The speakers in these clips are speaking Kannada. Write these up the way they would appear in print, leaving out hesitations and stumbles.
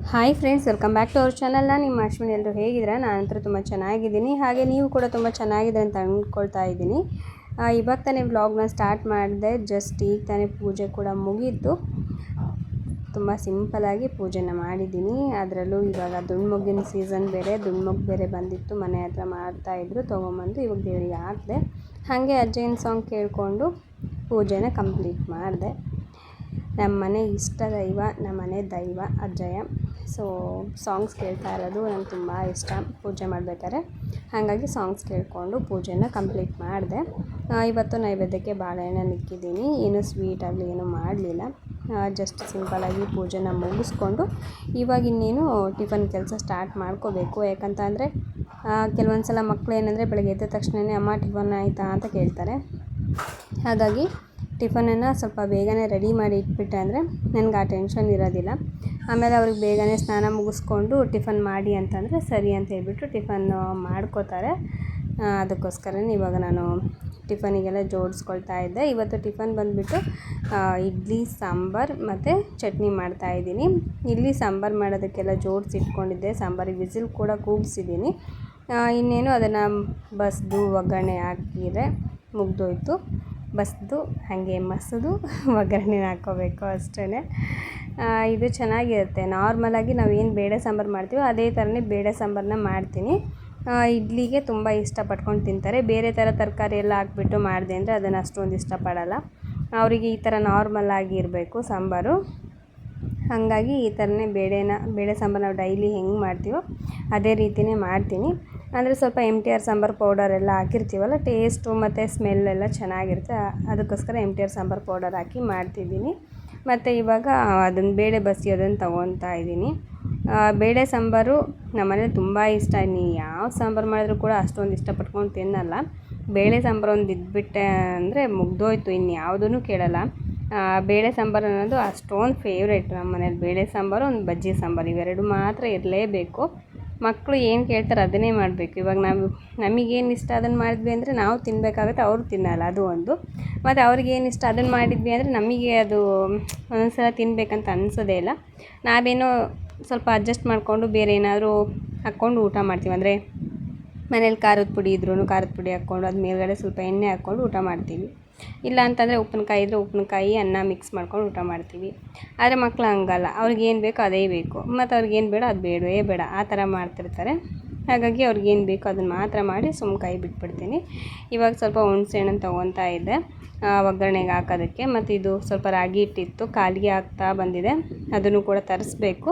Hi friends, welcome back to our channel. ನಾನು ನಿಮ್ಮ ಅಶ್ವಿನಿ. ಎಲ್ಲರೂ ಹೇಗಿದ್ದೀರಾ? ನಾನಂತೂ ತುಂಬ ಚೆನ್ನಾಗಿದ್ದೀನಿ. ಹಾಗೆ ನೀವು ಕೂಡ ತುಂಬ ಚೆನ್ನಾಗಿದೆ ಅಂತ ಅಂದ್ಕೊಳ್ತಾ ಇದ್ದೀನಿ. ಇವಾಗ ತಾನೇ ವ್ಲಾಗ್ನ ಸ್ಟಾರ್ಟ್ ಮಾಡಿದೆ. ಜಸ್ಟ್ ಈಗ ತಾನೇ ಪೂಜೆ ಕೂಡ ಮುಗೀತು. ತುಂಬ ಸಿಂಪಲಾಗಿ ಪೂಜೆನ ಮಾಡಿದ್ದೀನಿ. ಅದರಲ್ಲೂ ಇವಾಗ ದುಂಡ್ಮೊಗ್ಗಿನ ಸೀಸನ್ ಬೇರೆ, ದುಂಡ್ಮೊಗ್ಗು ಬೇರೆ ಬಂದಿತ್ತು. ಮನೆ ಹತ್ರ ಮಾಡ್ತಾಯಿದ್ರು, ತೊಗೊಂಬಂದು ಇವಾಗ ದೇವರಿಗೆ ಹಾಕಿದೆ. ಹಾಗೆ ಅಜ್ಜಯ್ಯನ ಸಾಂಗ್ ಕೇಳಿಕೊಂಡು ಪೂಜೆನ ಕಂಪ್ಲೀಟ್ ಮಾಡಿದೆ. ನಮ್ಮ ಮನೆ ಇಷ್ಟ ದೈವ, ನಮ್ಮ ಮನೆ ದೈವ ಅಜ್ಜಯ್ಯ. ಸೊ ಸಾಂಗ್ಸ್ ಕೇಳ್ತಾ ಇರೋದು ನನಗೆ ತುಂಬ ಇಷ್ಟ ಪೂಜೆ ಮಾಡಬೇಕಾದ್ರೆ. ಹಾಗಾಗಿ ಸಾಂಗ್ಸ್ ಕೇಳಿಕೊಂಡು ಪೂಜೆನ ಕಂಪ್ಲೀಟ್ ಮಾಡಿದೆ. ಇವತ್ತು ನೈವೇದ್ಯಕ್ಕೆ ಬಾಳೆಹಣ್ಣು ಇಕ್ಕಿದ್ದೀನಿ. ಏನು ಸ್ವೀಟ್ ಆಗಲಿ ಏನೂ ಮಾಡಲಿಲ್ಲ. ಜಸ್ಟ್ ಸಿಂಪಲಾಗಿ ಪೂಜೆನ ಮುಗಿಸ್ಕೊಂಡು ಇವಾಗ ಇನ್ನೇನು ಟಿಫನ್ ಕೆಲಸ ಸ್ಟಾರ್ಟ್ ಮಾಡ್ಕೋಬೇಕು. ಯಾಕಂತ ಅಂದರೆ ಕೆಲವೊಂದು ಸಲ ಮಕ್ಕಳು ಏನಂದರೆ ಬೆಳಗ್ಗೆ ಎದ್ದ ತಕ್ಷಣವೇ ಅಮ್ಮ ಟಿಫನ್ ಆಯಿತಾ ಅಂತ ಕೇಳ್ತಾರೆ. ಹಾಗಾಗಿ ಟಿಫನನ್ನು ಸ್ವಲ್ಪ ಬೇಗನೆ ರೆಡಿ ಮಾಡಿ ಇಟ್ಬಿಟ್ಟೆ ಅಂದರೆ ನನಗೆ ಆ ಟೆನ್ಷನ್ ಇರೋದಿಲ್ಲ. ಆಮೇಲೆ ಅವ್ರಿಗೆ ಬೇಗನೆ ಸ್ನಾನ ಮುಗಿಸ್ಕೊಂಡು ಟಿಫನ್ ಮಾಡಿ ಅಂತಂದರೆ ಸರಿ ಅಂತ ಹೇಳ್ಬಿಟ್ಟು ಟಿಫನ್ನು ಮಾಡ್ಕೋತಾರೆ. ಅದಕ್ಕೋಸ್ಕರನೇ ಇವಾಗ ನಾನು ಟಿಫನಿಗೆಲ್ಲ ಜೋಡಿಸ್ಕೊಳ್ತಾ ಇದ್ದೆ. ಇವತ್ತು ಟಿಫನ್ ಬಂದುಬಿಟ್ಟು ಇಡ್ಲಿ ಸಾಂಬಾರು ಮತ್ತು ಚಟ್ನಿ ಮಾಡ್ತಾಯಿದ್ದೀನಿ. ಇಡ್ಲಿ ಸಾಂಬಾರು ಮಾಡೋದಕ್ಕೆಲ್ಲ ಜೋಡಿಸಿ ಇಟ್ಕೊಂಡಿದ್ದೆ. ಸಾಂಬಾರಿಗೆ ವಿಸಿಲ್ ಕೂಡ ಕೂಗಿಸಿದ್ದೀನಿ. ಇನ್ನೇನು ಅದನ್ನು ಬಸ್ದು ಒಗ್ಗರಣೆ ಹಾಕಿದರೆ ಮುಗ್ದೋಯ್ತು. ಬಸ್ದು ಹಾಗೆ ಮಸದು ಒಗ್ಗರಣೆ ಹಾಕ್ಕೋಬೇಕು ಅಷ್ಟೇ. ಇದು ಚೆನ್ನಾಗಿರುತ್ತೆ. ನಾರ್ಮಲಾಗಿ ನಾವು ಏನು ಬೇಳೆ ಸಾಂಬಾರು ಮಾಡ್ತೀವೋ ಅದೇ ಥರನೇ ಬೇಳೆ ಸಾಂಬಾರನ್ನ ಮಾಡ್ತೀನಿ. ಇಡ್ಲಿಗೆ ತುಂಬ ಇಷ್ಟಪಟ್ಕೊಂಡು ತಿಂತಾರೆ. ಬೇರೆ ಥರ ತರಕಾರಿ ಎಲ್ಲ ಹಾಕ್ಬಿಟ್ಟು ಮಾಡಿದೆ ಅಂದರೆ ಅದನ್ನು ಅಷ್ಟೊಂದು ಇಷ್ಟಪಡಲ್ಲ. ಅವರಿಗೆ ಈ ಥರ ನಾರ್ಮಲಾಗಿ ಇರಬೇಕು ಸಾಂಬಾರು. ಹಾಗಾಗಿ ಈ ಥರನೇ ಬೇಳೆ ಸಾಂಬಾರು ನಾವು ಡೈಲಿ ಹೆಂಗೆ ಮಾಡ್ತೀವೋ ಅದೇ ರೀತಿಯೇ ಮಾಡ್ತೀನಿ. ಅಂದರೆ ಸ್ವಲ್ಪ MTR ಸಾಂಬಾರು ಪೌಡರ್ ಎಲ್ಲ ಹಾಕಿರ್ತೀವಲ್ಲ, ಟೇಸ್ಟು ಮತ್ತು ಸ್ಮೆಲ್ಲೆಲ್ಲ ಚೆನ್ನಾಗಿರುತ್ತೆ. ಅದಕ್ಕೋಸ್ಕರ MTR ಸಾಂಬಾರು ಪೌಡರ್ ಹಾಕಿ ಮಾಡ್ತಿದ್ದೀನಿ. ಮತ್ತು ಇವಾಗ ಅದನ್ನು ಬೇಳೆ ಬಸಿಯೋದನ್ನು ತೊಗೊತಾ ಇದ್ದೀನಿ. ಬೇಳೆ ಸಾಂಬಾರು ನಮ್ಮನೇಲಿ ತುಂಬ ಇಷ್ಟ. ನೀವು ಯಾವ ಸಾಂಬಾರು ಮಾಡಿದ್ರೂ ಕೂಡ ಅಷ್ಟೊಂದು ಇಷ್ಟಪಟ್ಕೊಂಡು ತಿನ್ನಲ್ಲ. ಬೇಳೆ ಸಾಂಬಾರು ಒಂದು ಇದ್ಬಿಟ್ಟೆ ಅಂದರೆ ಮುಗ್ದೋಯ್ತು, ಇನ್ಯಾವುದೂ ಕೇಳಲ್ಲ. ಬೇಳೆ ಸಾಂಬಾರು ಅನ್ನೋದು ಅಷ್ಟೊಂದು ಫೇವ್ರೇಟ್ ನಮ್ಮ ಮನೇಲಿ. ಬೇಳೆ ಸಾಂಬಾರು, ಒಂದು ಬಜ್ಜಿ ಸಾಂಬಾರು ಇವೆರಡು ಮಾತ್ರ ಇರಲೇಬೇಕು. ಮಕ್ಕಳು ಏನು ಕೇಳ್ತಾರೆ ಅದನ್ನೇ ಮಾಡಬೇಕು. ಇವಾಗ ನಮಗೇನು ಇಷ್ಟ ಅದನ್ನು ಮಾಡಿದ್ವಿ ಅಂದರೆ ನಾವು ತಿನ್ನಬೇಕಾಗುತ್ತೆ, ಅವರು ತಿನ್ನಲ್ಲ, ಅದು ಒಂದು. ಮತ್ತು ಅವ್ರಿಗೇನು ಇಷ್ಟ ಅದನ್ನು ಮಾಡಿದ್ವಿ ಅಂದರೆ ನಮಗೆ ಅದು ಒಂದೊಂದು ಸಲ ತಿನ್ನಬೇಕಂತ ಅನಿಸೋದೇ ಇಲ್ಲ. ನಾವೇನೋ ಸ್ವಲ್ಪ ಅಡ್ಜಸ್ಟ್ ಮಾಡಿಕೊಂಡು ಬೇರೆ ಏನಾದರೂ ಹಾಕ್ಕೊಂಡು ಊಟ ಮಾಡ್ತೀವಿ. ಅಂದರೆ ಮನೇಲಿ ಖಾರದ ಪುಡಿ ಇದ್ರೂ ಖಾರದ ಪುಡಿ ಹಾಕ್ಕೊಂಡು ಅದು ಮೇಲ್ಗಡೆ ಸ್ವಲ್ಪ ಎಣ್ಣೆ ಹಾಕ್ಕೊಂಡು ಊಟ ಮಾಡ್ತೀವಿ. ಇಲ್ಲ ಅಂತಂದರೆ ಉಪ್ಪಿನಕಾಯಿ ಇದ್ದರೆ ಉಪ್ಪಿನಕಾಯಿ ಅನ್ನ ಮಿಕ್ಸ್ ಮಾಡ್ಕೊಂಡು ಊಟ ಮಾಡ್ತೀವಿ. ಆದರೆ ಮಕ್ಕಳು ಹಂಗಲ್ಲ, ಅವ್ರಿಗೇನು ಬೇಕೋ ಅದೇ ಬೇಕು, ಮತ್ತು ಅವ್ರಿಗೇನು ಬೇಡ ಅದು ಬೇಡವೇ ಬೇಡ, ಆ ಥರ ಮಾಡ್ತಿರ್ತಾರೆ. ಹಾಗಾಗಿ ಅವ್ರಿಗೇನು ಬೇಕೋ ಅದನ್ನು ಮಾತ್ರ ಮಾಡಿ ಸುಮ್ಮ ಕೈ ಬಿಟ್ಬಿಡ್ತೀನಿ. ಇವಾಗ ಸ್ವಲ್ಪ ಹುಣಸೆ ಹಣ್ಣನ್ನು ತೊಗೊತಾ ಇದ್ದೆ ಒಗ್ಗರಣೆಗೆ ಹಾಕೋದಕ್ಕೆ. ಮತ್ತು ಇದು ಸ್ವಲ್ಪ ರಾಗಿ ಹಿಟ್ಟಿತ್ತು, ಕಾಲಿಗೆ ಆಗ್ತಾ ಬಂದಿದೆ, ಅದನ್ನು ಕೂಡ ತರಿಸ್ಬೇಕು.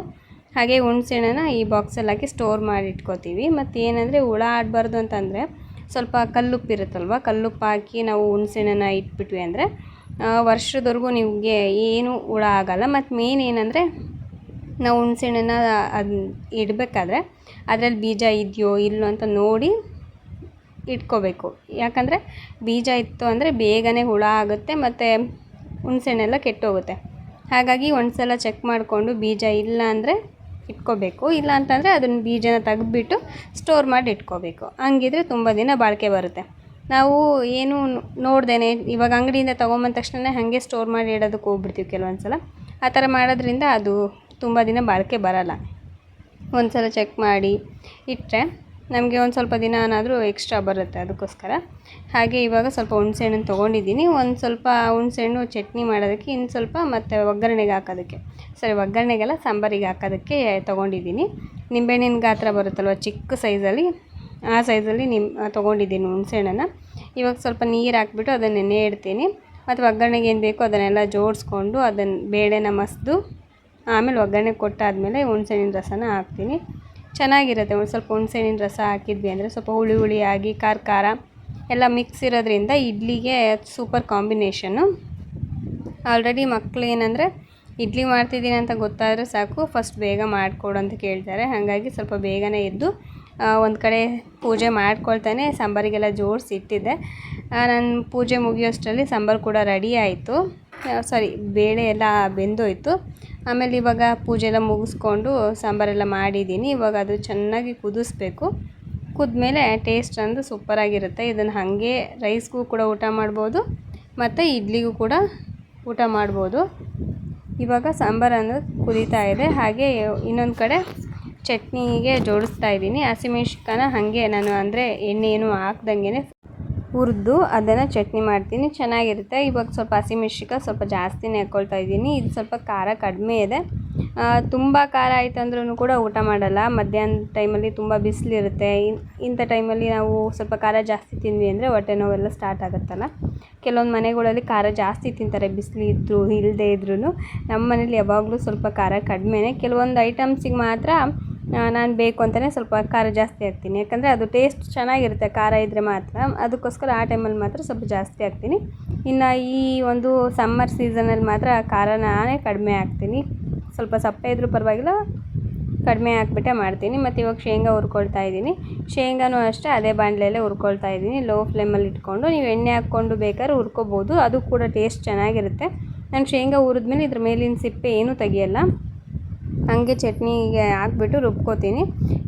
ಹಾಗೆ ಹುಣಸೆ ಹಣ್ಣನ್ನು ಈ ಬಾಕ್ಸಲ್ಲಿ ಹಾಕಿ ಸ್ಟೋರ್ ಮಾಡಿ ಇಟ್ಕೋತೀವಿ. ಮತ್ತು ಏನಂದರೆ ಹುಳ ಆಡಬಾರ್ದು ಅಂತಂದರೆ ಸ್ವಲ್ಪ ಕಲ್ಲುಪ್ಪು ಇರುತ್ತಲ್ವ, ಕಲ್ಲುಪ್ಪು ಹಾಕಿ ನಾವು ಹುಣಸೆಹಣ್ಣನ್ನು ಇಟ್ಬಿಟ್ವಿ ಅಂದರೆ ವರ್ಷದವರೆಗೂ ನಿಮಗೆ ಏನು ಹುಳ ಆಗೋಲ್ಲ. ಮತ್ತು ಮೇನ್ ಏನಂದರೆ ನಾವು ಹುಣಸೆಹಣ್ಣನ್ನು ಅದು ಇಡಬೇಕಾದ್ರೆ ಅದರಲ್ಲಿ ಬೀಜ ಇದೆಯೋ ಇಲ್ಲೋ ಅಂತ ನೋಡಿ ಇಟ್ಕೋಬೇಕು. ಯಾಕಂದರೆ ಬೀಜ ಇತ್ತು ಅಂದರೆ ಬೇಗನೆ ಹುಳ ಆಗುತ್ತೆ ಮತ್ತು ಹುಣಸೆಹಣ್ಣೆಲ್ಲ ಕೆಟ್ಟೋಗುತ್ತೆ. ಹಾಗಾಗಿ ಒಂದು ಸಲ ಚೆಕ್ ಮಾಡಿಕೊಂಡು ಬೀಜ ಇಲ್ಲ ಅಂದರೆ ಇಟ್ಕೋಬೇಕು. ಇಲ್ಲ ಅಂತಂದರೆ ಅದನ್ನು ಬೀಜನ ತೆಗೆದ್ಬಿಟ್ಟು ಸ್ಟೋರ್ ಮಾಡಿ ಇಟ್ಕೋಬೇಕು. ಹಂಗಿದ್ರೆ ತುಂಬ ದಿನ ಬಾಳಿಕೆ ಬರುತ್ತೆ. ನಾವು ಏನು ನೋಡ್ದೇನೆ ಇವಾಗ ಅಂಗಡಿಯಿಂದ ತೊಗೊಂಬಂದ ತಕ್ಷಣ ಹಾಗೆ ಸ್ಟೋರ್ ಮಾಡಿ ಇಡೋದಕ್ಕೆ ಹೋಗ್ಬಿಡ್ತೀವಿ ಕೆಲವೊಂದು ಸಲ. ಆ ಥರ ಮಾಡೋದ್ರಿಂದ ಅದು ತುಂಬ ದಿನ ಬಾಳಿಕೆ ಬರೋಲ್ಲ. ಒಂದು ಸಲ ಚೆಕ್ ಮಾಡಿ ಇಟ್ಟರೆ ನಮಗೆ ಒಂದು ಸ್ವಲ್ಪ ದಿನ ಏನಾದರೂ ಎಕ್ಸ್ಟ್ರಾ ಬರುತ್ತೆ. ಅದಕ್ಕೋಸ್ಕರ ಹಾಗೆ ಇವಾಗ ಸ್ವಲ್ಪ ಹುಣಸೆಹಣ್ಣನ್ನು ತೊಗೊಂಡಿದ್ದೀನಿ. ಒಂದು ಸ್ವಲ್ಪ ಹುಣಸೆಹಣ್ಣು ಚಟ್ನಿ ಮಾಡೋದಕ್ಕೆ, ಇನ್ನು ಸ್ವಲ್ಪ ಮತ್ತು ಒಗ್ಗರಣೆಗೆ ಹಾಕೋದಕ್ಕೆ, ಒಗ್ಗರಣೆಗೆಲ್ಲ ಸಾಂಬಾರಿಗೆ ಹಾಕೋದಕ್ಕೆ ತೊಗೊಂಡಿದ್ದೀನಿ. ನಿಂಬೆಹಣ್ಣಿನ ಗಾತ್ರ ಬರುತ್ತಲ್ವ ಚಿಕ್ಕ ಸೈಜಲ್ಲಿ, ಆ ಸೈಜಲ್ಲಿ ತೊಗೊಂಡಿದ್ದೀನಿ ಹುಣಸೆಹಣ್ಣನ್ನು. ಇವಾಗ ಸ್ವಲ್ಪ ನೀರು ಹಾಕ್ಬಿಟ್ಟು ಅದನ್ನು ನೆನೆ ಇಡ್ತೀನಿ. ಮತ್ತು ಒಗ್ಗರಣೆಗೆ ಏನು ಬೇಕೋ ಅದನ್ನೆಲ್ಲ ಜೋಡಿಸ್ಕೊಂಡು ಅದನ್ನು ಬೇಳೆನ ಮಸ್ದು ಆಮೇಲೆ ಒಗ್ಗರಣೆ ಕೊಟ್ಟಾದಮೇಲೆ ಹುಣಸೆಹಣ್ಣಿನ ರಸನ ಹಾಕ್ತೀನಿ. ಚೆನ್ನಾಗಿರುತ್ತೆ. ಒಂದು ಸ್ವಲ್ಪ ಹುಣಸೆಹಣ್ಣಿನ ರಸ ಹಾಕಿದ್ವಿ ಅಂದರೆ ಸ್ವಲ್ಪ ಹುಳಿ ಹುಳಿಯಾಗಿ ಖಾರ ಎಲ್ಲ ಮಿಕ್ಸ್ ಇರೋದ್ರಿಂದ ಇಡ್ಲಿಗೆ ಸೂಪರ್ ಕಾಂಬಿನೇಷನ್ನು. ಆಲ್ರೆಡಿ ಮಕ್ಕಳು ಏನಂದರೆ ಇಡ್ಲಿ ಮಾಡ್ತಿದ್ದೀನಿ ಅಂತ ಗೊತ್ತಾದರೆ ಸಾಕು ಫಸ್ಟ್ ಬೇಗ ಮಾಡಿಕೊಡು ಅಂತ ಕೇಳ್ತಾರೆ. ಹಾಗಾಗಿ ಸ್ವಲ್ಪ ಬೇಗನೆ ಎದ್ದು ಒಂದು ಕಡೆ ಪೂಜೆ ಮಾಡ್ಕೊಳ್ತಾನೆ ಸಾಂಬಾರಿಗೆಲ್ಲ ಜೋಡಿಸಿ ಇಟ್ಟಿದ್ದೆ. ನಾನು ಪೂಜೆ ಮುಗಿಯೋಷ್ಟರಲ್ಲಿ ಸಾಂಬಾರು ಕೂಡ ರೆಡಿ ಆಯಿತು. ಬೇಳೆ ಎಲ್ಲ ಬೆಂದೋಯ್ತು. ಆಮೇಲೆ ಇವಾಗ ಪೂಜೆ ಎಲ್ಲ ಮುಗಿಸ್ಕೊಂಡು ಸಾಂಬಾರೆಲ್ಲ ಮಾಡಿದ್ದೀನಿ. ಇವಾಗ ಅದು ಚೆನ್ನಾಗಿ ಕುದಿಸ್ಬೇಕು. ಕುದ್ಮೇಲೆ ಟೇಸ್ಟ್ ಅಂದು ಸೂಪರಾಗಿರುತ್ತೆ. ಇದನ್ನು ಹಾಗೆ ರೈಸ್ಗೂ ಕೂಡ ಊಟ ಮಾಡ್ಬೋದು ಮತ್ತು ಇಡ್ಲಿಗೂ ಕೂಡ ಊಟ ಮಾಡ್ಬೋದು. ಇವಾಗ ಸಾಂಬಾರು ಅನ್ನೋದು ಕುದೀತಾ ಇದೆ. ಹಾಗೆ ಇನ್ನೊಂದು ಕಡೆ ಚಟ್ನಿಗೆ ಜೋಡಿಸ್ತಾ ಇದ್ದೀನಿ. ಹಸಿಮೆಣ್ಸಿನ್ಕಾಯಿನ ಹಾಗೆ ನಾನು ಅಂದರೆ ಎಣ್ಣೆ ಏನು ಹಾಕ್ದಂಗೆ ಹುರಿದು ಅದನ್ನು ಚಟ್ನಿ ಮಾಡ್ತೀನಿ, ಚೆನ್ನಾಗಿರುತ್ತೆ. ಇವಾಗ ಸ್ವಲ್ಪ ಹಸಿಮೆಣ್ಸಿನ್ಕಾಯಿ ಸ್ವಲ್ಪ ಜಾಸ್ತಿನೇ ಹಾಕ್ಕೊಳ್ತಾ ಇದ್ದೀನಿ. ಇದು ಸ್ವಲ್ಪ ಖಾರ ಕಡಿಮೆ ಇದೆ. ತುಂಬ ಖಾರ ಆಯ್ತು ಅಂದ್ರೂ ಕೂಡ ಊಟ ಮಾಡಲ್ಲ. ಮಧ್ಯಾಹ್ನದ ಟೈಮಲ್ಲಿ ತುಂಬ ಬಿಸಿಲಿರುತ್ತೆ. ಇಂಥ ಟೈಮಲ್ಲಿ ನಾವು ಸ್ವಲ್ಪ ಖಾರ ಜಾಸ್ತಿ ತಿಂದ್ವಿ ಅಂದರೆ ಹೊಟ್ಟೆ ನೋವೆಲ್ಲ ಸ್ಟಾರ್ಟ್ ಆಗುತ್ತಲ್ಲ. ಕೆಲವೊಂದು ಮನೆಗಳಲ್ಲಿ ಖಾರ ಜಾಸ್ತಿ ತಿಂತಾರೆ, ಬಿಸಿಲು ಇದ್ದರೂ ಇಲ್ಲದೇ ಇದ್ರೂ. ನಮ್ಮ ಮನೇಲಿ ಯಾವಾಗಲೂ ಸ್ವಲ್ಪ ಖಾರ ಕಡಿಮೆನೇ. ಕೆಲವೊಂದು ಐಟಮ್ಸಿಗೆ ಮಾತ್ರ ನಾನು ಬೇಕು ಅಂತಲೇ ಸ್ವಲ್ಪ ಖಾರ ಜಾಸ್ತಿ ಹಾಕ್ತೀನಿ, ಯಾಕಂದರೆ ಅದು ಟೇಸ್ಟ್ ಚೆನ್ನಾಗಿರುತ್ತೆ ಖಾರ ಇದ್ದರೆ ಮಾತ್ರ. ಅದಕ್ಕೋಸ್ಕರ ಆ ಟೈಮಲ್ಲಿ ಮಾತ್ರ ಸ್ವಲ್ಪ ಜಾಸ್ತಿ ಹಾಕ್ತೀನಿ. ಇನ್ನು ಈ ಒಂದು ಸಮ್ಮರ್ ಸೀಸನಲ್ಲಿ ಮಾತ್ರ ಖಾರ ನಾನೇ ಕಡಿಮೆ ಹಾಕ್ತೀನಿ. ಸ್ವಲ್ಪ ಸಪ್ಪೆ ಇದ್ದರೂ ಪರವಾಗಿಲ್ಲ, ಕಡಿಮೆ ಹಾಕ್ಬಿಟ್ಟೆ ಮಾಡ್ತೀನಿ. ಮತ್ತು ಇವಾಗ ಶೇಂಗಾ ಹುರ್ಕೊಳ್ತಾ ಇದ್ದೀನಿ. ಶೇಂಗಾನೂ ಅಷ್ಟೇ ಅದೇ ಬಾಣಲೆಯಲ್ಲೇ ಹುರ್ಕೊಳ್ತಾ ಇದ್ದೀನಿ. ಲೋ ಫ್ಲೇಮಲ್ಲಿ ಇಟ್ಕೊಂಡು ನೀವು ಎಣ್ಣೆ ಹಾಕ್ಕೊಂಡು ಬೇಕಾದ್ರೆ ಹುರ್ಕೋಬೋದು, ಅದು ಕೂಡ ಟೇಸ್ಟ್ ಚೆನ್ನಾಗಿರುತ್ತೆ. ನಾನು ಶೇಂಗಾ ಹುರಿದ್ಮೇಲೆ ಇದ್ರ ಮೇಲಿನ ಸಿಪ್ಪೆ ಏನೂ ತೆಗಿಯಲ್ಲ, ಹಾಗೆ ಚಟ್ನಿಗೆ ಹಾಕ್ಬಿಟ್ಟು ರುಬ್ಕೋತೀನಿ.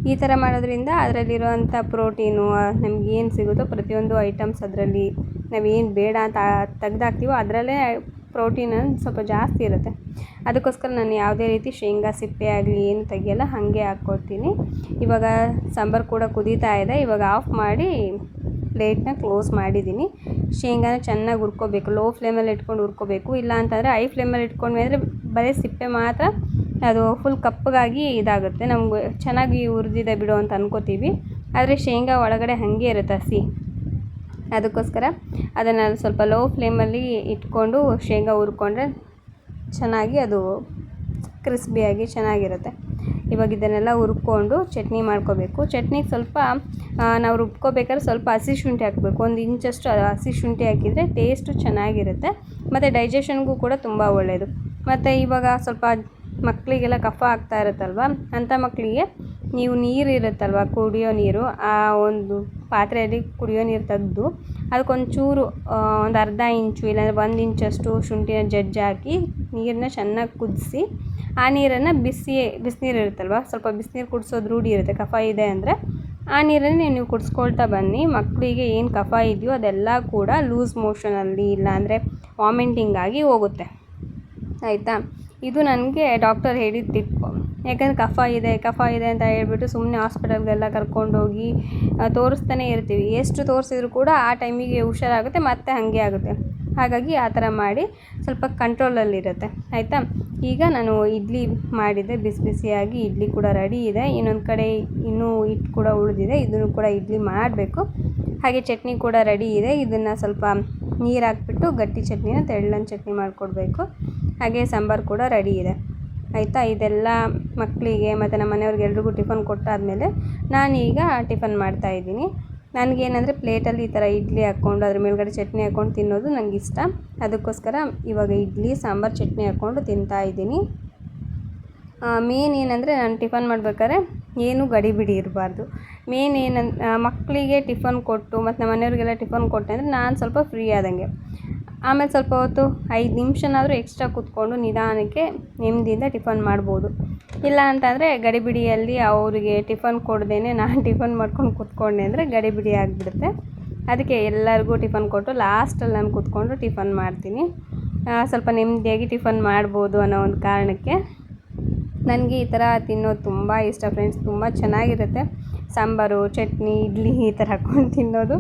ಈ ಥರ ಮಾಡೋದ್ರಿಂದ ಅದರಲ್ಲಿರುವಂಥ ಪ್ರೋಟೀನು ನಮಗೇನು ಸಿಗುತ್ತೋ ಪ್ರತಿಯೊಂದು ಐಟಮ್ಸ್ ಅದರಲ್ಲಿ ನಾವೇನು ಬೇಡ ಅಂತ ತೆಗ್ದಾಕ್ತೀವೋ ಅದರಲ್ಲೇ ಪ್ರೋಟೀನ್ ಸ್ವಲ್ಪ ಜಾಸ್ತಿ ಇರುತ್ತೆ. ಅದಕ್ಕೋಸ್ಕರ ನಾನು ಯಾವುದೇ ರೀತಿ ಶೇಂಗಾ ಸಿಪ್ಪೆ ಆಗಲಿ ಏನು ತೆಗಿಯಲ್ಲ, ಹಾಗೆ ಹಾಕ್ಕೊಳ್ತೀನಿ. ಇವಾಗ ಸಾಂಬಾರು ಕೂಡ ಕುದೀತಾ ಇದೆ. ಇವಾಗ ಆಫ್ ಮಾಡಿ ಪ್ಲೇಟ್ನ ಕ್ಲೋಸ್ ಮಾಡಿದ್ದೀನಿ. ಶೇಂಗಾನ ಚೆನ್ನಾಗಿ ಹುರ್ಕೋಬೇಕು, ಲೋ ಫ್ಲೇಮಲ್ಲಿ ಇಟ್ಕೊಂಡು ಹುರ್ಕೋಬೇಕು. ಇಲ್ಲ ಅಂತಂದರೆ ಹೈ ಫ್ಲೇಮಲ್ಲಿ ಇಟ್ಕೊಂಡ್ವಿ ಅಂದರೆ ಬರೀ ಸಿಪ್ಪೆ ಮಾತ್ರ ಅದು ಫುಲ್ ಕಪ್ಪಗಾಗಿ ಇದಾಗುತ್ತೆ, ನಮ್ಗೆ ಚೆನ್ನಾಗಿ ಹುರಿದಿದೆ ಬಿಡು ಅಂತ ಅನ್ಕೋತೀವಿ. ಆದರೆ ಶೇಂಗಾ ಒಳಗಡೆ ಹಾಗೆ ಇರುತ್ತೆ ಹಸಿ. ಅದಕ್ಕೋಸ್ಕರ ಅದನ್ನು ಸ್ವಲ್ಪ ಲೋ ಫ್ಲೇಮಲ್ಲಿ ಇಟ್ಕೊಂಡು ಶೇಂಗಾ ಹುರ್ಕೊಂಡ್ರೆ ಚೆನ್ನಾಗಿ ಅದು ಕ್ರಿಸ್ಪಿಯಾಗಿ ಚೆನ್ನಾಗಿರುತ್ತೆ. ಇವಾಗ ಇದನ್ನೆಲ್ಲ ಹುರ್ಕೊಂಡು ಚಟ್ನಿ ಮಾಡ್ಕೋಬೇಕು. ಚಟ್ನಿಗೆ ಸ್ವಲ್ಪ ನಾವು ರುಬ್ಕೋಬೇಕಾದ್ರೆ ಸ್ವಲ್ಪ ಹಸಿ ಶುಂಠಿ ಹಾಕಬೇಕು. 1 ಇಂಚಷ್ಟು ಹಸಿ ಶುಂಠಿ ಹಾಕಿದರೆ ಟೇಸ್ಟು ಚೆನ್ನಾಗಿರುತ್ತೆ, ಮತ್ತು ಡೈಜೆಷನ್ಗೂ ಕೂಡ ತುಂಬ ಒಳ್ಳೆಯದು. ಮತ್ತು ಇವಾಗ ಸ್ವಲ್ಪ ಮಕ್ಕಳಿಗೆಲ್ಲ ಕಫ ಆಗ್ತಾ ಇರುತ್ತಲ್ವ, ಅಂಥ ಮಕ್ಕಳಿಗೆ ನೀವು ನೀರು ಇರುತ್ತಲ್ವ, ಕುಡಿಯೋ ನೀರು, ಆ ಒಂದು ಪಾತ್ರೆಯಲ್ಲಿ ಕುಡಿಯೋ ನೀರು ತೆಗೆದು ಅದಕ್ಕೊಂಚೂರು ಒಂದು ಅರ್ಧ ಇಂಚು ಇಲ್ಲಾಂದರೆ 1 ಇಂಚಷ್ಟು ಶುಂಠಿನ ಜಜ್ಜಿ ಹಾಕಿ ನೀರನ್ನ ಚೆನ್ನಾಗಿ ಕುದಿಸಿ, ಆ ನೀರನ್ನು ಬಿಸಿನೀರು ಇರುತ್ತಲ್ವ, ಸ್ವಲ್ಪ ಬಿಸಿನೀರು ಕುಡಿಸೋದು ರೂಢಿ ಇರುತ್ತೆ ಕಫ ಇದೆ ಅಂದರೆ, ಆ ನೀರನ್ನೇ ನೀವು ಕುಡಿಸ್ಕೊಳ್ತಾ ಬನ್ನಿ. ಮಕ್ಕಳಿಗೆ ಏನು ಕಫ ಇದೆಯೋ ಅದೆಲ್ಲ ಕೂಡ ಲೂಸ್ ಮೋಷನಲ್ಲಿ ಇಲ್ಲಾಂದರೆ ವಾಮಿಟಿಂಗ್ ಆಗಿ ಹೋಗುತ್ತೆ, ಆಯಿತಾ. ಇದು ನನಗೆ ಡಾಕ್ಟರ್ ಹೇಳಿದ ಟಿಪ್ಪು. ಯಾಕಂದರೆ ಕಫ ಇದೆ ಅಂತ ಹೇಳ್ಬಿಟ್ಟು ಸುಮ್ಮನೆ ಹಾಸ್ಪಿಟಲ್ಗೆಲ್ಲ ಕರ್ಕೊಂಡೋಗಿ ತೋರಿಸ್ತಾನೆ ಇರ್ತೀವಿ. ಎಷ್ಟು ತೋರಿಸಿದ್ರು ಕೂಡ ಆ ಟೈಮಿಗೆ ಹುಷಾರಾಗುತ್ತೆ, ಮತ್ತೆ ಹಾಗೆ ಆಗುತ್ತೆ. ಹಾಗಾಗಿ ಆ ಥರ ಮಾಡಿ ಸ್ವಲ್ಪ ಕಂಟ್ರೋಲಲ್ಲಿರುತ್ತೆ, ಆಯಿತಾ. ಈಗ ನಾನು ಇಡ್ಲಿ ಮಾಡಿದ್ದೆ, ಬಿಸಿ ಬಿಸಿಯಾಗಿ ಇಡ್ಲಿ ಕೂಡ ರೆಡಿ ಇದೆ. ಇನ್ನೊಂದು ಕಡೆ ಇನ್ನೂ ಹಿಟ್ಟು ಕೂಡ ಉಳಿದಿದೆ, ಇದನ್ನು ಕೂಡ ಇಡ್ಲಿ ಮಾಡಬೇಕು. ಹಾಗೆ ಚಟ್ನಿ ಕೂಡ ರೆಡಿ ಇದೆ. ಇದನ್ನು ಸ್ವಲ್ಪ ನೀರು ಹಾಕ್ಬಿಟ್ಟು ಗಟ್ಟಿ ಚಟ್ನಿನ ತೆಳ್ಳನ ಚಟ್ನಿ ಮಾಡಿಕೊಡ್ಬೇಕು. ಹಾಗೆ ಸಾಂಬಾರು ಕೂಡ ರೆಡಿ ಇದೆ, ಆಯಿತಾ. ಇದೆಲ್ಲ ಮಕ್ಕಳಿಗೆ ಮತ್ತು ನಮ್ಮ ಮನೆಯವ್ರಿಗೆ ಎಲ್ರಿಗೂ ಟಿಫನ್ ಕೊಟ್ಟಾದಮೇಲೆ ನಾನೀಗ ಟಿಫನ್ ಮಾಡ್ತಾಯಿದ್ದೀನಿ. ನನಗೇನಂದರೆ ಪ್ಲೇಟಲ್ಲಿ ಈ ಥರ ಇಡ್ಲಿ ಹಾಕ್ಕೊಂಡು ಅದ್ರ ಮೇಲ್ಗಡೆ ಚಟ್ನಿ ಹಾಕ್ಕೊಂಡು ತಿನ್ನೋದು ನನಗೆ ಇಷ್ಟ. ಅದಕ್ಕೋಸ್ಕರ ಇವಾಗ ಇಡ್ಲಿ ಸಾಂಬಾರು ಚಟ್ನಿ ಹಾಕ್ಕೊಂಡು ತಿಂತಾಯಿದ್ದೀನಿ. ಮೇನ್ ಏನಂದರೆ ನಾನು ಟಿಫನ್ ಮಾಡ್ಬೇಕಾದ್ರೆ ಏನೂ ಗಡಿಬಿಡಿ ಇರಬಾರ್ದು. ಮೇನ್ ಮಕ್ಕಳಿಗೆ ಟಿಫನ್ ಕೊಟ್ಟು ಮತ್ತು ನಮ್ಮ ಮನೆಯವ್ರಿಗೆಲ್ಲ ಟಿಫನ್ ಕೊಟ್ಟೆ ಅಂದರೆ ನಾನು ಸ್ವಲ್ಪ ಫ್ರೀ ಆದಂಗೆ. ಆಮೇಲೆ ಸ್ವಲ್ಪ ಹೊತ್ತು 5 ನಿಮಿಷನಾದರೂ ಎಕ್ಸ್ಟ್ರಾ ಕೂತ್ಕೊಂಡು ನಿಧಾನಕ್ಕೆ ನೆಮ್ಮದಿಯಿಂದ ಟಿಫನ್ ಮಾಡ್ಬೋದು. ಇಲ್ಲ ಅಂತಂದರೆ ಗಡಿಬಿಡಿಯಲ್ಲಿ ಅವರಿಗೆ ಟಿಫನ್ ಕೊಡ್ದೇನೆ ನಾನು ಟಿಫನ್ ಮಾಡ್ಕೊಂಡು ಕೂತ್ಕೊಂಡೆ ಅಂದರೆ ಗಡಿಬಿಡಿ ಆಗಿಬಿಡುತ್ತೆ. ಅದಕ್ಕೆ ಎಲ್ಲರಿಗೂ ಟಿಫನ್ ಕೊಟ್ಟು ಲಾಸ್ಟಲ್ಲಿ ನಾನು ಕೂತ್ಕೊಂಡು ಟಿಫನ್ ಮಾಡ್ತೀನಿ. ಸ್ವಲ್ಪ ನೆಮ್ಮದಿಯಾಗಿ ಟಿಫನ್ ಮಾಡ್ಬೋದು ಅನ್ನೋ ಒಂದು ಕಾರಣಕ್ಕೆ. ನನಗೆ ಈ ಥರ ತಿನ್ನೋದು ತುಂಬ ಇಷ್ಟ ಫ್ರೆಂಡ್ಸ್, ತುಂಬ ಚೆನ್ನಾಗಿರುತ್ತೆ. ಸಾಂಬಾರು, ಚಟ್ನಿ, ಇಡ್ಲಿ ಈ ಥರ ಹಾಕ್ಕೊಂಡು ತಿನ್ನೋದು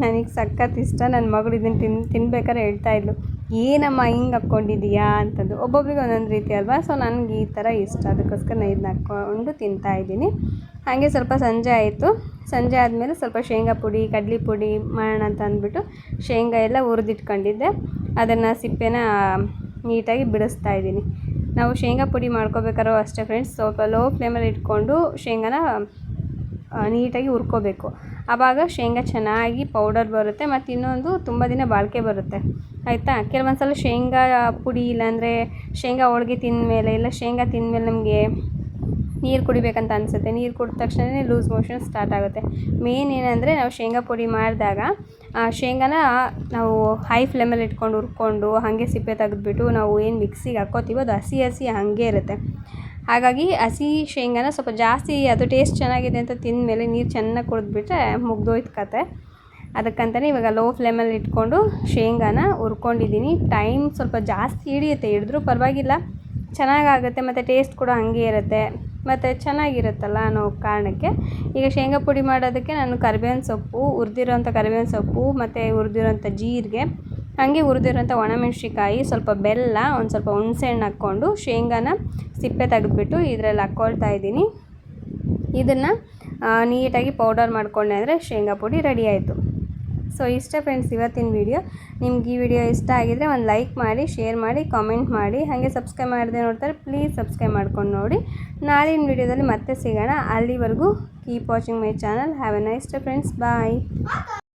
ನನಗೆ ಸಖತ್ ಇಷ್ಟ. ನನ್ನ ಮಗಳು ಇದನ್ನು ತಿನ್ಬೇಕಾದ್ರೆ ಹೇಳ್ತಾಯಿದ್ಲು, ಏನಮ್ಮ ಹಿಂಗೆ ಹಾಕ್ಕೊಂಡಿದ್ದೀಯಾ ಅಂತಂದು. ಒಬ್ಬೊಬ್ರಿಗೆ ಒಂದೊಂದು ರೀತಿ ಅಲ್ವಾ, ಸೊ ನನಗೆ ಈ ಥರ ಇಷ್ಟ. ಅದಕ್ಕೋಸ್ಕರ ನಾನು ಇದನ್ನ ಹಾಕ್ಕೊಂಡು ತಿಂತಾಯಿದ್ದೀನಿ. ಹಾಗೆ ಸ್ವಲ್ಪ ಸಂಜೆ ಆಯಿತು. ಸಂಜೆ ಆದಮೇಲೆ ಸ್ವಲ್ಪ ಶೇಂಗಾ ಪುಡಿ, ಕಡಲೆ ಪುಡಿ ಮಾಡೋಣ ಅಂತ ಅಂದ್ಬಿಟ್ಟು ಶೇಂಗಾ ಎಲ್ಲ ಹುರಿದಿಟ್ಕೊಂಡಿದ್ದೆ. ಅದನ್ನು ಸಿಪ್ಪೆನ ನೀಟಾಗಿ ಬಿಡಿಸ್ತಾ ಇದ್ದೀನಿ. ನಾವು ಶೇಂಗಾ ಪುಡಿ ಮಾಡ್ಕೋಬೇಕಾದ್ರೂ ಅಷ್ಟೇ ಫ್ರೆಂಡ್ಸ್, ಸ್ವಲ್ಪ ಲೋ ಫ್ಲೇಮಲ್ಲಿ ಇಟ್ಕೊಂಡು ಶೇಂಗಾನ ನೀಟಾಗಿ ಹುರ್ಕೋಬೇಕು. ಆವಾಗ ಶೇಂಗಾ ಚೆನ್ನಾಗಿ ಪೌಡರ್ ಬರುತ್ತೆ, ಮತ್ತು ಇನ್ನೊಂದು ತುಂಬ ದಿನ ಬಾಳಿಕೆ ಬರುತ್ತೆ, ಆಯಿತಾ. ಕೆಲವೊಂದು ಸಲ ಶೇಂಗಾ ಪುಡಿ ಇಲ್ಲಾಂದರೆ ಶೇಂಗಾ ಹೋಳ್ಗೆ ತಿಂದಮೇಲೆ ಇಲ್ಲ ಶೇಂಗಾ ತಿಂದಮೇಲೆ ನಮಗೆ ನೀರು ಕುಡಿಬೇಕಂತ ಅನಿಸುತ್ತೆ. ನೀರು ಕುಡಿದ ತಕ್ಷಣವೇ ಲೂಸ್ ಮೋಷನ್ ಸ್ಟಾರ್ಟ್ ಆಗುತ್ತೆ. ಮೇನ್ ಏನಂದರೆ ನಾವು ಶೇಂಗಾ ಪುಡಿ ಮಾಡಿದಾಗ ಶೇಂಗಾನ ನಾವು ಹೈ ಫ್ಲೇಮಲ್ಲಿ ಇಟ್ಕೊಂಡು ಹುರ್ಕೊಂಡು ಹಾಗೆ ಸಿಪ್ಪೆ ತೆಗೆದ್ಬಿಟ್ಟು ನಾವು ಏನು ಮಿಕ್ಸಿಗೆ ಹಾಕ್ಕೋತೀವೋ ಅದು ಹಸಿ ಹಾಗೆ ಇರುತ್ತೆ. ಹಾಗಾಗಿ ಹಸಿ ಶೇಂಗಾನ ಸ್ವಲ್ಪ ಜಾಸ್ತಿ ಅದು ಟೇಸ್ಟ್ ಚೆನ್ನಾಗಿದೆ ಅಂತ ತಿಂದಮೇಲೆ ನೀರು ಚೆನ್ನಾಗಿ ಕುಡಿದ್ಬಿಟ್ರೆ ಮುಗ್ದೋಯ್ತು ಕತೆ. ಅದಕ್ಕಂತಲೇ ಇವಾಗ ಲೋ ಫ್ಲೇಮಲ್ಲಿ ಇಟ್ಕೊಂಡು ಶೇಂಗಾನ ಹುರ್ಕೊಂಡಿದ್ದೀನಿ. ಟೈಮ್ ಸ್ವಲ್ಪ ಜಾಸ್ತಿ ಹಿಡಿಯುತ್ತೆ, ಹಿಡಿದ್ರೂ ಪರವಾಗಿಲ್ಲ, ಚೆನ್ನಾಗಾಗುತ್ತೆ ಮತ್ತು ಟೇಸ್ಟ್ ಕೂಡ ಹಾಗೆ ಇರುತ್ತೆ ಮತ್ತು ಚೆನ್ನಾಗಿರುತ್ತಲ್ಲ ಅನ್ನೋ ಕಾರಣಕ್ಕೆ. ಈಗ ಶೇಂಗಾ ಪುಡಿ ಮಾಡೋದಕ್ಕೆ ನಾನು ಕರಿಬೇವಿನ ಸೊಪ್ಪು, ಹುರಿದಿರೋಂಥ ಕರಿಬೇವಿನ ಸೊಪ್ಪು ಮತ್ತು ಹುರಿದಿರೋಂಥ ಜೀರಿಗೆ, ಹಾಗೆ ಹುರಿದಿರೋಂಥ ಒಣಮೆಣ್ಸಿಕಾಯಿ, ಸ್ವಲ್ಪ ಬೆಲ್ಲ, ಒಂದು ಸ್ವಲ್ಪ ಹುಣಸೆಹಣ್ಣು ಹಾಕ್ಕೊಂಡು ಶೇಂಗಾನ ಸಿಪ್ಪೆ ತೆಗೆದುಬಿಟ್ಟು ಇದರಲ್ಲಿ ಹಾಕ್ಕೊಳ್ತಾ ಇದ್ದೀನಿ. ಇದನ್ನು ನೀಟಾಗಿ ಪೌಡರ್ ಮಾಡ್ಕೊಂಡೆ ಅಂದರೆ ಶೇಂಗಾ ಪುಡಿ ರೆಡಿ ಆಯಿತು. ಸೊ ಇಷ್ಟ ಫ್ರೆಂಡ್ಸ್ ಇವತ್ತಿನ ವಿಡಿಯೋ. ನಿಮ್ಗೆ ಈ ವಿಡಿಯೋ ಇಷ್ಟ ಆಗಿದರೆ ಒಂದು ಲೈಕ್ ಮಾಡಿ, ಶೇರ್ ಮಾಡಿ, ಕಾಮೆಂಟ್ ಮಾಡಿ. ಹಾಗೆ ಸಬ್ಸ್ಕ್ರೈಬ್ ಮಾಡದೆ ನೋಡ್ತಾರೆ ಪ್ಲೀಸ್ ಸಬ್ಸ್ಕ್ರೈಬ್ ಮಾಡ್ಕೊಂಡು ನೋಡಿ. ನಾಳಿನ ವಿಡಿಯೋದಲ್ಲಿ ಮತ್ತೆ ಸಿಗೋಣ. ಅಲ್ಲಿವರೆಗೂ keep watching my channel. Have a nice day friends. Bye.